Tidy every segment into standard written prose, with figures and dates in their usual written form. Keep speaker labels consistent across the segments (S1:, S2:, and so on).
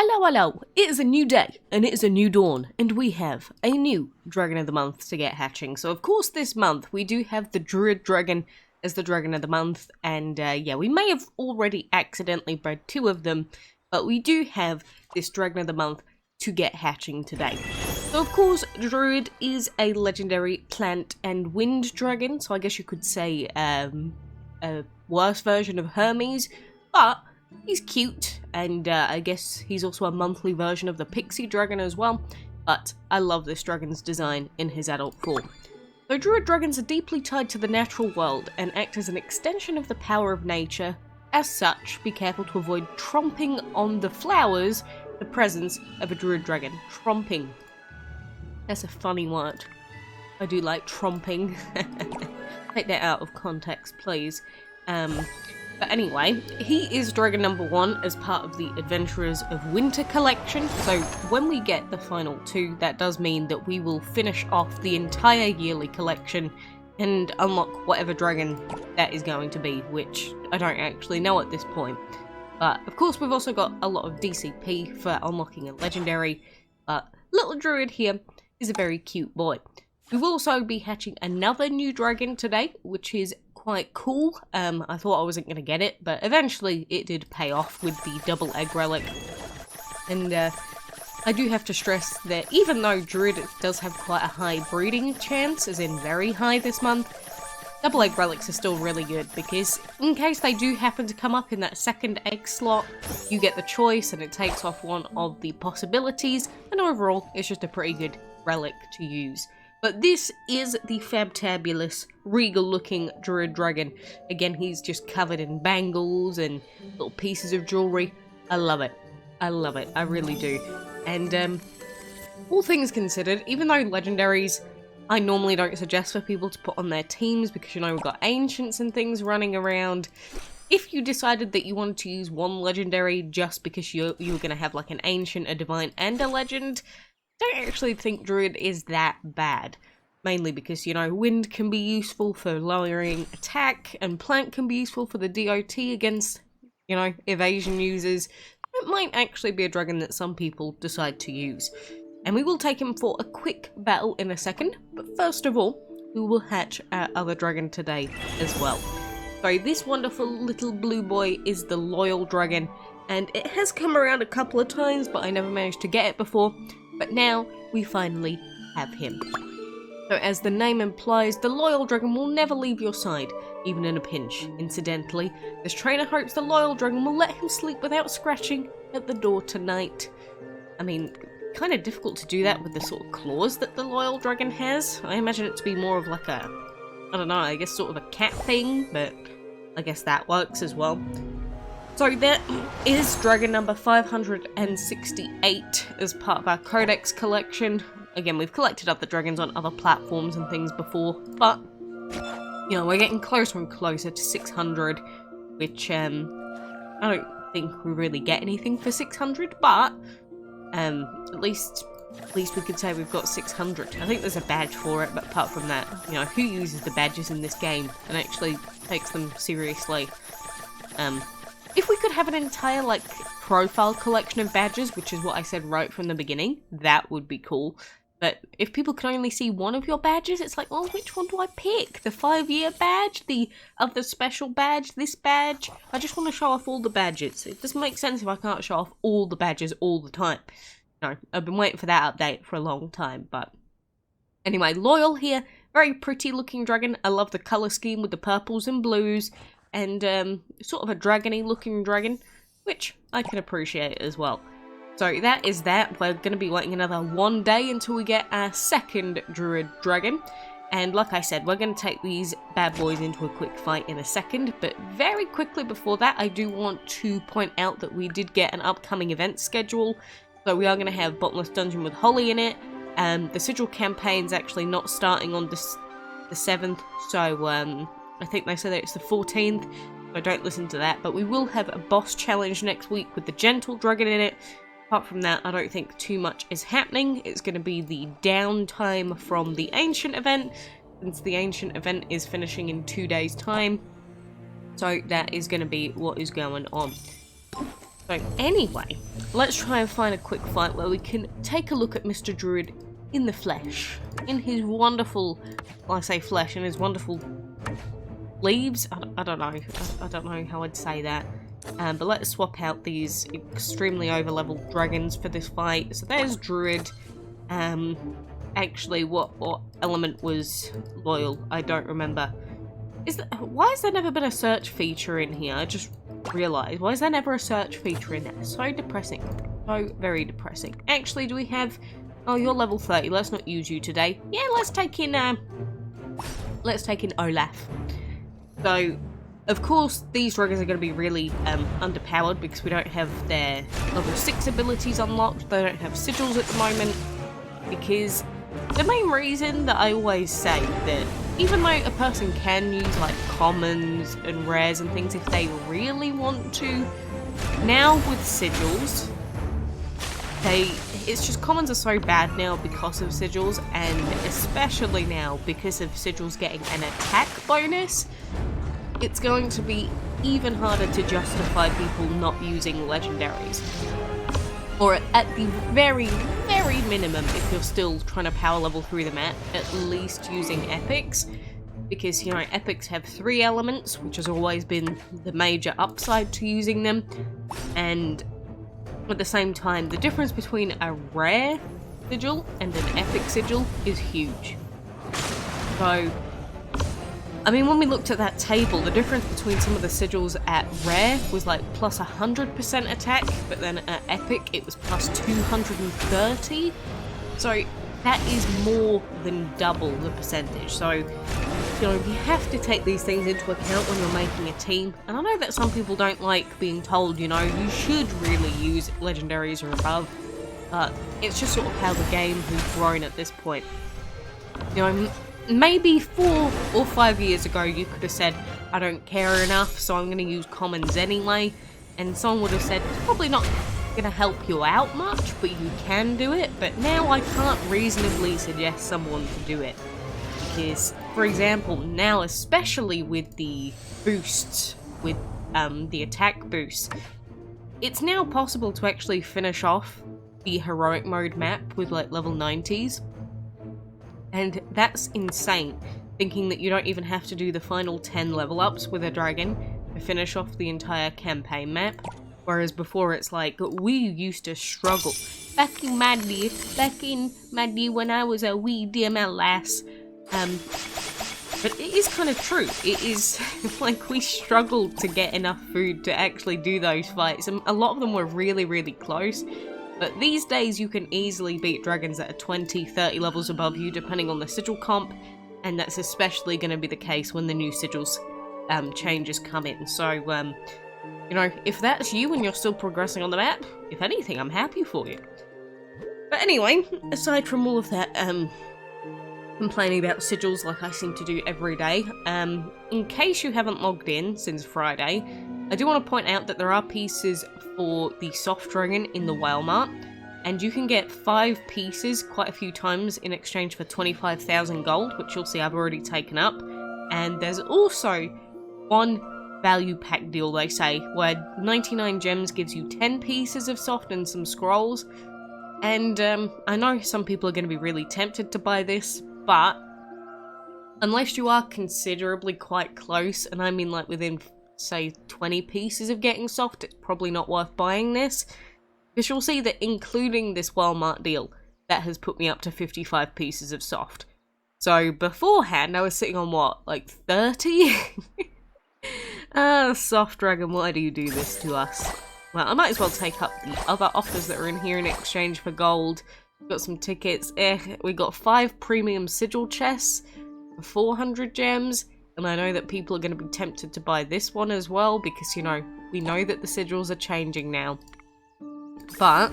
S1: Hello, hello, it is a new day, and it is a new dawn, and we have a new Dragon of the Month to get hatching. So of course this month we do have the Druid Dragon as the Dragon of the Month, and yeah, we may have already accidentally bred two of them, but we do have this Dragon of the Month to get hatching today. So of course, Druid is a legendary plant and wind dragon, so I guess you could say a worse version of Hermes, but he's cute, and I guess he's also a monthly version of the Pixie Dragon as well, but I love this dragon's design in his adult form. So Druid Dragons are deeply tied to the natural world and act as an extension of the power of nature. As such, be careful to avoid tromping on the flowers, the presence of a Druid Dragon. Tromping. That's a funny word. I do like tromping. Take that out of context, please. But anyway, he is Dragon number 1 as part of the Adventurers of Winter collection, so when we get the final 2, that does mean that we will finish off the entire yearly collection and unlock whatever dragon that is going to be, which I don't actually know at this point. But of course we've also got a lot of DCP for unlocking a legendary, but little Druid here is a very cute boy. We will also be hatching another new dragon today, which is quite cool. I thought I wasn't going to get it, but eventually it did pay off with the double egg relic. And I do have to stress that even though Druid does have quite a high breeding chance, as in very high this month, double egg relics are still really good, because in case they do happen to come up in that second egg slot, you get the choice and it takes off one of the possibilities, and overall it's just a pretty good relic to use. But this is the fabtabulous, regal-looking Druid Dragon. Again, he's just covered in bangles and little pieces of jewellery. I love it. I love it. I really do. And, all things considered, even though legendaries I normally don't suggest for people to put on their teams because, you know, we've got ancients and things running around, if you decided that you wanted to use one legendary just because you were going to have, like, an ancient, a divine, and a legend, don't actually think Druid is that bad. Mainly because, you know, wind can be useful for lowering attack, and plant can be useful for the DOT against, you know, evasion users. It might actually be a dragon that some people decide to use. And we will take him for a quick battle in a second, but first of all, we will hatch our other dragon today as well. So this wonderful little blue boy is the Loyal Dragon, and it has come around a couple of times, but I never managed to get it before. But now, we finally have him. So as the name implies, the Loyal Dragon will never leave your side, even in a pinch. Incidentally, this trainer hopes the Loyal Dragon will let him sleep without scratching at the door tonight. I mean, kind of difficult to do that with the sort of claws that the Loyal Dragon has. I imagine it to be more of like a, I don't know, I guess sort of a cat thing, but I guess that works as well. So that is dragon number 568 as part of our Codex collection. Again, we've collected other dragons on other platforms and things before, but, you know, we're getting closer and closer to 600, which, I don't think we really get anything for 600, but, at least we could say we've got 600. I think there's a badge for it, but apart from that, you know, who uses the badges in this game and actually takes them seriously? If we could have an entire, like, profile collection of badges, which is what I said right from the beginning, that would be cool. But if people can only see one of your badges, it's like, well, which one do I pick? The 5-year badge? The other special badge? This badge? I just want to show off all the badges. It doesn't make sense if I can't show off all the badges all the time. No, I've been waiting for that update for a long time, but... Anyway, Loyal here. Very pretty looking dragon. I love the colour scheme with the purples and blues. And sort of a dragony looking dragon, which I can appreciate as well. So that is that. We're going to be waiting another 1 day until we get our second Druid Dragon. And like I said, we're going to take these bad boys into a quick fight in a second. But very quickly before that, I do want to point out that we did get an upcoming event schedule. So we are going to have Bottomless Dungeon with Holly in it. The Sigil campaign's actually not starting on the 7th, so I think they said that it's the 14th, so don't listen to that. But we will have a boss challenge next week with the Gentle Dragon in it. Apart from that, I don't think too much is happening. It's going to be the downtime from the Ancient event, since the Ancient event is finishing in 2 days' time. So that is going to be what is going on. So anyway, let's try and find a quick fight where we can take a look at Mr. Druid in the flesh. In his wonderful, well, I say flesh, in his wonderful leaves? I don't know. I don't know how I'd say that. But let's swap out these extremely over-leveled dragons for this fight. So there's Druid. Actually, what element was loyal? I don't remember. Why has there never been a search feature in here? I just realised. Why is there never a search feature in there? So depressing. So very depressing. Actually, do we have... Oh, you're level 30. Let's not use you today. Yeah, let's take in Olaf. So, of course, these dragons are going to be really underpowered because we don't have their level 6 abilities unlocked. They don't have sigils at the moment. Because the main reason that I always say that even though a person can use like commons and rares and things if they really want to, now with sigils, it's just commons are so bad now because of sigils, and especially now because of sigils getting an attack bonus. It's going to be even harder to justify people not using legendaries. Or at the very, very minimum, if you're still trying to power level through the map, at least using epics. Because, you know, epics have 3 elements, which has always been the major upside to using them. And at the same time, the difference between a rare sigil and an epic sigil is huge. So, I mean, when we looked at that table, the difference between some of the sigils at rare was like plus 100% attack, but then at epic it was plus 230. So that is more than double the percentage. So, you know, you have to take these things into account when you're making a team. And I know that some people don't like being told, you know, you should really use legendaries or above. But it's just sort of how the game has grown at this point. You know, maybe 4 or 5 years ago you could have said, I don't care enough, so I'm going to use commons anyway. And someone would have said, it's probably not going to help you out much, but you can do it. But now I can't reasonably suggest someone to do it. Because, for example, now especially with the boosts, with the attack boosts, it's now possible to actually finish off the heroic mode map with like level 90s. And that's insane, thinking that you don't even have to do the final 10 level ups with a dragon to finish off the entire campaign map. Whereas before it's like, we used to struggle. Back in my day when I was a wee DML lass. But it is kind of true. It is like we struggled to get enough food to actually do those fights. And a lot of them were really, really close. But these days you can easily beat dragons that are 20, 30 levels above you depending on the sigil comp, and that's especially going to be the case when the new sigils changes come in. So, you know, if that's you and you're still progressing on the map, if anything, I'm happy for you. But anyway, aside from all of that complaining about sigils like I seem to do every day, in case you haven't logged in since Friday, I do want to point out that there are pieces for the soft dragon in the whale mart, and you can get 5 pieces quite a few times in exchange for 25,000 gold, which you'll see I've already taken up. And there's also one value pack deal, they say, where 99 gems gives you 10 pieces of soft and some scrolls. And I know some people are going to be really tempted to buy this, but unless you are considerably quite close, and I mean like within say 20 pieces of getting soft, it's probably not worth buying this. Because you'll see that including this Walmart deal, that has put me up to 55 pieces of soft. So beforehand, I was sitting on what, like 30? Soft dragon, why do you do this to us? Well, I might as well take up the other offers that are in here in exchange for gold. We've got some tickets. We got 5 premium sigil chests for 400 gems. And I know that people are going to be tempted to buy this one as well because, you know, we know that the sigils are changing now. But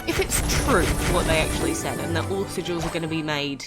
S1: if it's true what they actually said and that all sigils are going to be made,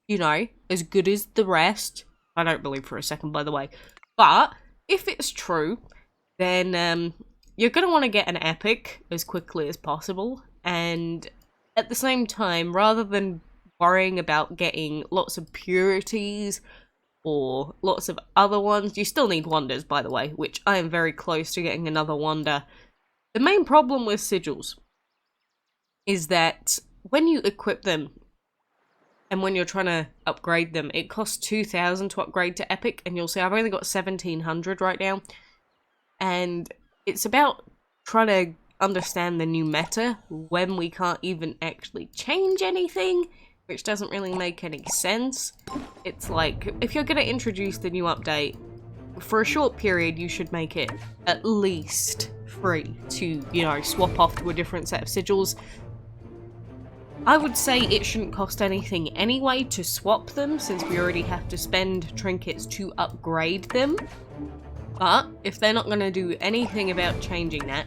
S1: you know, as good as the rest, I don't believe for a second, by the way, but if it's true, then you're going to want to get an epic as quickly as possible. And at the same time, rather than worrying about getting lots of purities or lots of other ones, you still need wonders, by the way, which I am very close to getting another wonder. The main problem with sigils is that when you equip them and when you're trying to upgrade them, it costs 2,000 to upgrade to Epic, and you'll see I've only got 1,700 right now. And it's about trying to understand the new meta when we can't even actually change anything, which doesn't really make any sense. It's like, if you're going to introduce the new update, for a short period you should make it at least free to, you know, swap off to a different set of sigils. I would say it shouldn't cost anything anyway to swap them, since we already have to spend trinkets to upgrade them. But if they're not going to do anything about changing that,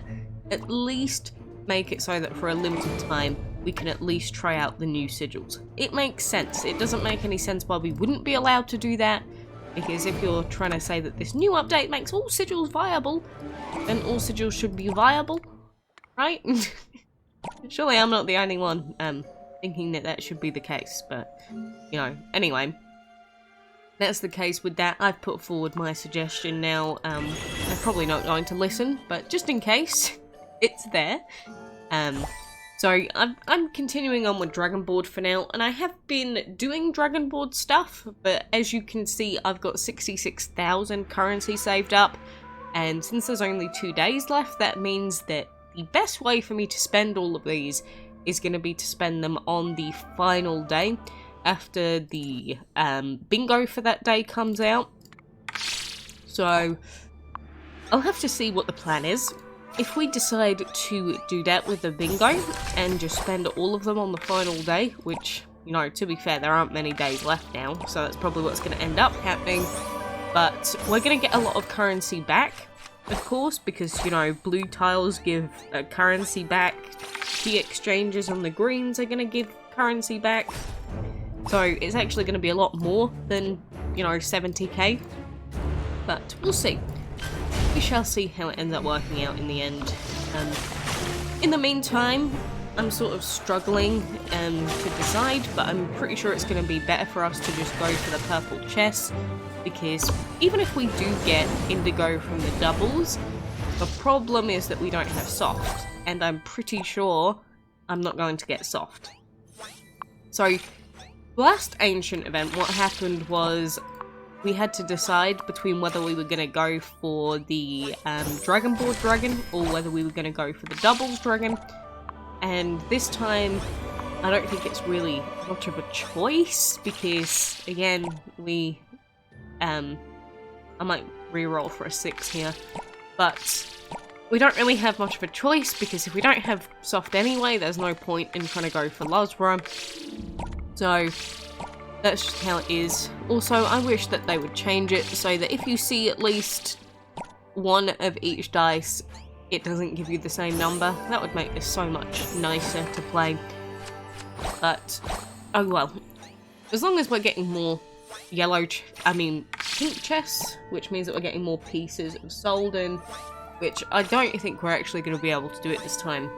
S1: at least make it so that for a limited time we can at least try out the new sigils. It makes sense. It doesn't make any sense why we wouldn't be allowed to do that, because if you're trying to say that this new update makes all sigils viable, then all sigils should be viable, right? Surely I'm not the only one thinking that that should be the case, but, you know, anyway. That's the case with that. I've put forward my suggestion now. They're probably not going to listen, but just in case, it's there. So I'm continuing on with Dragonboard for now, and I have been doing Dragonboard stuff, but as you can see, I've got 66,000 currency saved up, and since there's only 2 days left, that means that the best way for me to spend all of these is going to be to spend them on the final day, after the bingo for that day comes out. So I'll have to see what the plan is. If we decide to do that with the bingo and just spend all of them on the final day, which, you know, to be fair, there aren't many days left now, so that's probably what's going to end up happening. But we're going to get a lot of currency back, of course, because, you know, blue tiles give currency back. The exchanges on the greens are going to give currency back. So it's actually going to be a lot more than, you know, 70k. But we'll see. We shall see how it ends up working out in the end. In the meantime, I'm sort of struggling to decide, but I'm pretty sure it's going to be better for us to just go for the purple chess, because even if we do get indigo from the doubles, the problem is that we don't have soft, and I'm pretty sure I'm not going to get soft. So, last ancient event, what happened was we had to decide between whether we were going to go for the Dragonboard dragon or whether we were going to go for the doubles dragon. And this time, I don't think it's really much of a choice, because again, we I might reroll for a 6 here, but we don't really have much of a choice, because if we don't have soft anyway, there's no point in trying to go for Lusbra. So that's just how it is. Also, I wish that they would change it so that if you see at least one of each dice, it doesn't give you the same number. That would make this so much nicer to play. But, oh well. As long as we're getting more pink chess, which means that we're getting more pieces of Solden, which I don't think we're actually going to be able to do it this time.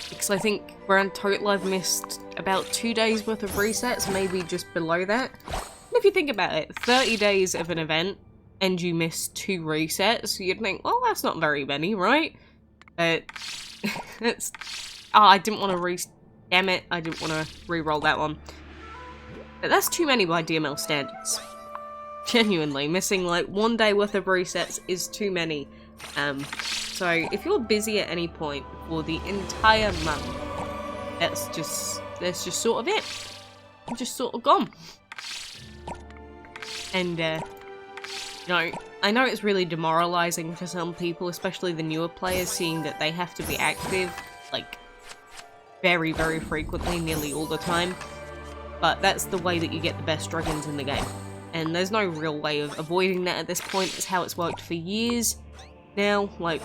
S1: Because I think Grand Total I've missed about 2 days worth of resets, maybe just below that. And if you think about it, 30 days of an event and you miss 2 resets, you'd think, well, that's not very many, right? But it's... Oh, I didn't want to damn it, I didn't want to re-roll that one. But that's too many by DML standards. Genuinely, missing like 1 day worth of resets is too many. So if you're busy at any point for the entire month, that's just sort of it. I'm just sort of gone. And, you know, I know it's really demoralizing for some people, especially the newer players, seeing that they have to be active, like, very, very frequently, nearly all the time. But that's the way that you get the best dragons in the game. And there's no real way of avoiding that at this point. It's how it's worked for years now, like,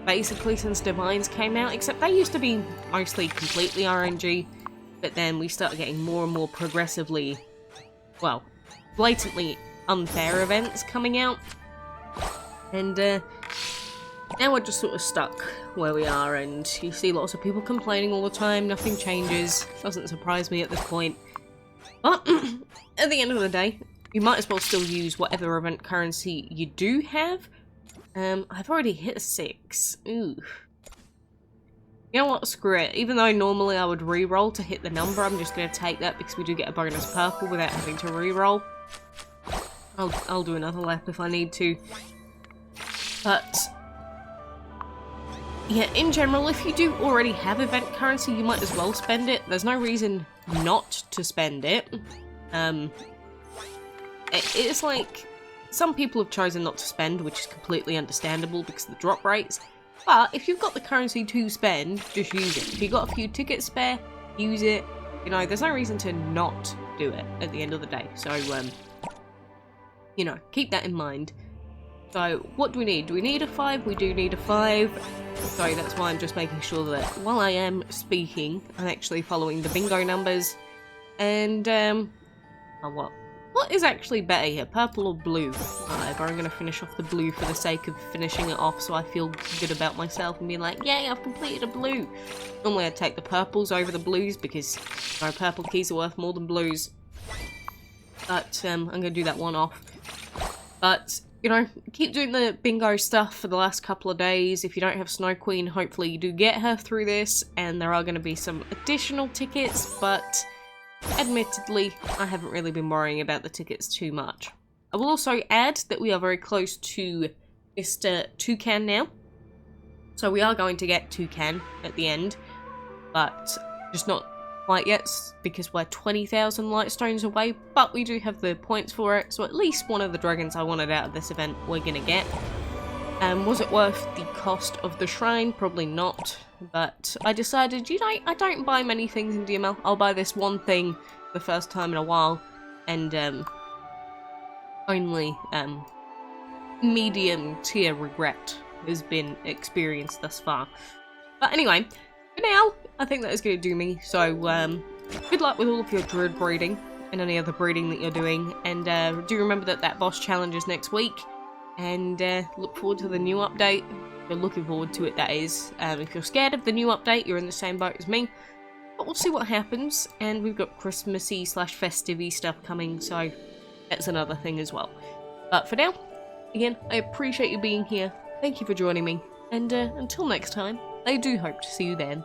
S1: basically since Divines came out, except they used to be mostly completely RNG, but then we started getting more and more progressively, well, blatantly unfair events coming out, and now we're just sort of stuck where we are, and you see lots of people complaining all the time, nothing changes, doesn't surprise me at this point, but at the end of the day, you might as well still use whatever event currency you do have. I've already hit 6. Ooh. You know what, screw it. Even though normally I would re-roll to hit the number, I'm just going to take that because we do get a bonus purple without having to re-roll. I'll do another lap if I need to. But yeah, in general, if you do already have event currency, you might as well spend it. There's no reason not to spend it. It's like, some people have chosen not to spend, which is completely understandable because of the drop rates. But if you've got the currency to spend, just use it. If you've got a few tickets spare, use it. You know, there's no reason to not do it at the end of the day. So, you know, keep that in mind. So, what do we need? Do we need a 5? We do need a 5. So that's why I'm just making sure that while I am speaking, I'm actually following the bingo numbers. And, oh, what is actually better here, purple or blue? Whatever, I'm going to finish off the blue for the sake of finishing it off so I feel good about myself and being like, yay, I've completed a blue. Normally I'd take the purples over the blues because, you know, purple keys are worth more than blues. But, I'm going to do that one off. But, you know, keep doing the bingo stuff for the last couple of days. If you don't have Snow Queen, hopefully you do get her through this, and there are going to be some additional tickets, but admittedly, I haven't really been worrying about the tickets too much. I will also add that we are very close to just Toucan now. So we are going to get Toucan at the end, but just not quite yet because we're 20,000 Lightstones away, but we do have the points for it, so at least one of the dragons I wanted out of this event we're going to get. Was it worth the cost of the shrine? Probably not. But I decided, you know, I don't buy many things in DML. I'll buy this one thing the first time in a while. And, only, medium tier regret has been experienced thus far. But anyway, for now, I think that is going to do me. So, good luck with all of your Druid breeding and any other breeding that you're doing. And, do remember that that boss challenge is next week. And look forward to the new update. If you're looking forward to it, that is. If you're scared of the new update, you're in the same boat as me. But we'll see what happens. And we've got Christmassy / festive stuff coming, so that's another thing as well. But for now, again, I appreciate you being here. Thank you for joining me. And until next time, I do hope to see you then.